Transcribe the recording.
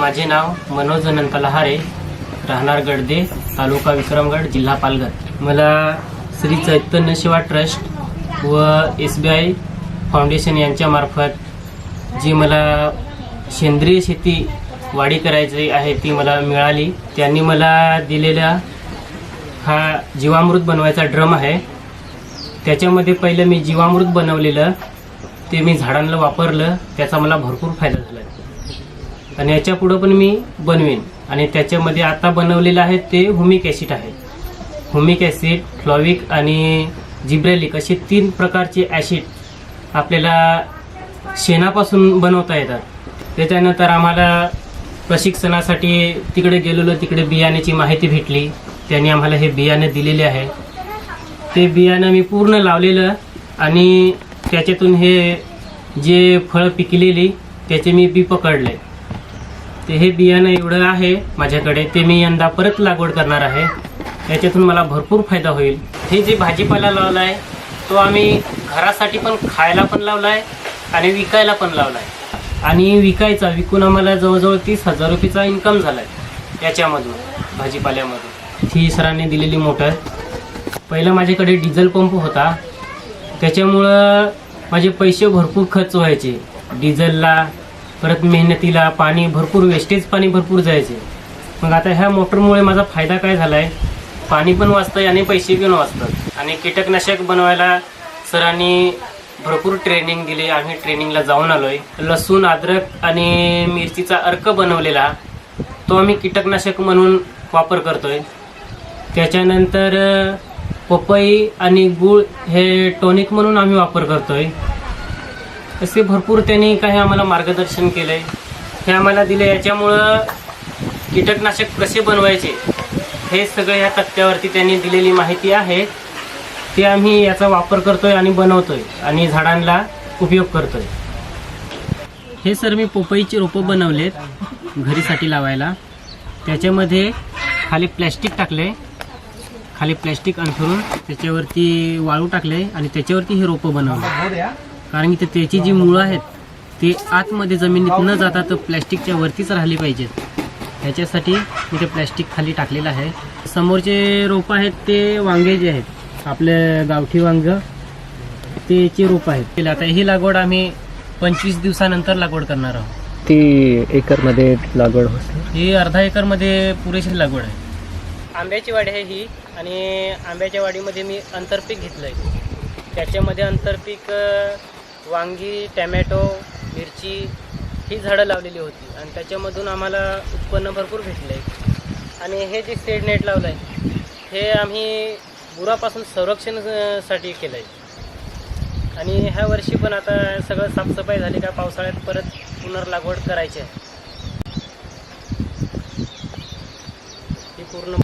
माझे नाव मनोज अनंत लहारे, राहणार गडदे, तालुका विक्रमगड, जिल्हा पालघर। मला श्री चैतन्य सेवा ट्रस्ट व SBI फाउंडेशन यांच्यामार्फत जी मला सेंद्रिय शेती वाढी करायची आहे ती मला मिळाली। त्यांनी मला दिलेला हा जीवामृत बनवायचा ड्रम आहे। त्याच्यामध्ये पहिलं मी जीवामृत बनवलेलं ते मी झाडांना वापरलं, त्याचा मला भरपूर फायदा झाला आणि याच्या पुढे पण मी बनवेन। आणि त्याच्यामध्ये आता बनवलेलं आहे ते हुमिक ॲसिड आहे। हुमिक ॲसिड, फ्लॉविक आणि जिब्रेलिक असे 3 प्रकारचे ॲसिड आपल्याला शेणापासून बनवता येतात। त्याच्यानंतर आम्हाला प्रशिक्षणासाठी तिकडे गेलेलो, तिकडे बियाण्याची माहिती भेटली, त्यांनी आम्हाला हे बियाणे दिलेले आहे। ते बियाणं मी पूर्ण लावलेलं आणि त्याच्यातून हे जे फळं पिकलेली त्याचे मी बी पकडले। ते हे बियाणं एवढं आहे माझ्याकडे, ते मी यंदा परत लागवड करणार आहे। याच्यातून मला भरपूर फायदा होईल। हे जे भाजीपाला लावला आहे तो आम्ही घरासाठी पण, खायला पण लावला आहे आणि विकायला पण लावला आहे। आणि विकून आम्हाला जवळजवळ 30,000 रुपयाचा इन्कम झाला आहे याच्यामधून, भाजीपाल्यामधून। ही सरांनी दिलेली मोटर, पहिलं माझ्याकडे डिझेल पंप होता, त्याच्यामुळं माझे पैसे भरपूर खर्च व्हायचे डिझेलला, परत मेहनतीला, पाणी भरपूर, वेस्टेज पाणी भरपूर जायचे। मग आता ह्या मोटरमुळे माझा फायदा काय झाला आहे, पाणी पण वाचतं आणि पैसे पण वाचतात। आणि कीटकनाशक बनवायला सरांनी भरपूर ट्रेनिंग दिली, आम्ही ट्रेनिंगला जाऊन आलोय। लसूण, अद्रक आणि मिरचीचा अर्क बनवलेला तो आम्ही कीटकनाशक म्हणून वापर करतोय। त्याच्यानंतर पपई आणि गूळ हे टॉनिक म्हणून आम्ही वापर करतोय। असे भरपूर त्यांनी काही आम्हाला मार्गदर्शन केलंय, हे आम्हाला दिले। याच्यामुळं कीटकनाशक कसे बनवायचे हे सगळं या तक्त्यावरती त्यांनी दिलेली माहिती आहे, ते आम्ही याचा वापर करतोय आणि बनवतोय आणि झाडांना उपयोग करतोय। हे सर मी पपईची रोपं बनवलेत घरीसाठी लावायला। त्याच्यामध्ये खाली प्लॅस्टिक टाकले, खाली प्लॅस्टिक अंथरून त्याच्यावरती वाळू टाकले आणि त्याच्यावरती हे रोपं बनवले। कारण की त्याची जी मुळं आहेत ते आतमध्ये जमिनीत न जाता तर प्लॅस्टिकच्या वरतीच राहिली पाहिजेत, ह्याच्यासाठी मी ते प्लॅस्टिक खाली टाकलेलं आहे। समोरचे रोपं आहेत ते वांगे जे आहेत आपले गावठी वांग, त्याची रोपं आहेत। आता ही लागवड आम्ही 25 दिवसानंतर लागवड करणार आहोत। ती एकरमध्ये लागवड होते? ही अर्धा एकरमध्ये पुरेशी लागवड आहे। आंब्याची वाडी आहे ही, आणि आंब्याच्या वाडीमध्ये मी आंतरपीक घेतलं आहे। त्याच्यामध्ये आंतरपीक वांगी, टॅमॅटो, मिरची ही झाडं लावलेली होती आणि त्याच्यामधून आम्हाला उत्पन्न भरपूर भेटलं आहे। आणि हे जे शेड नेट लावलं आहे हे आम्ही गुरापासून संरक्षणासाठी केलं आहे। आणि ह्या वर्षी पण आता सगळं साफसफाई झाली का पावसाळ्यात परत पुनर्लागवड करायची आहे। ही पूर्ण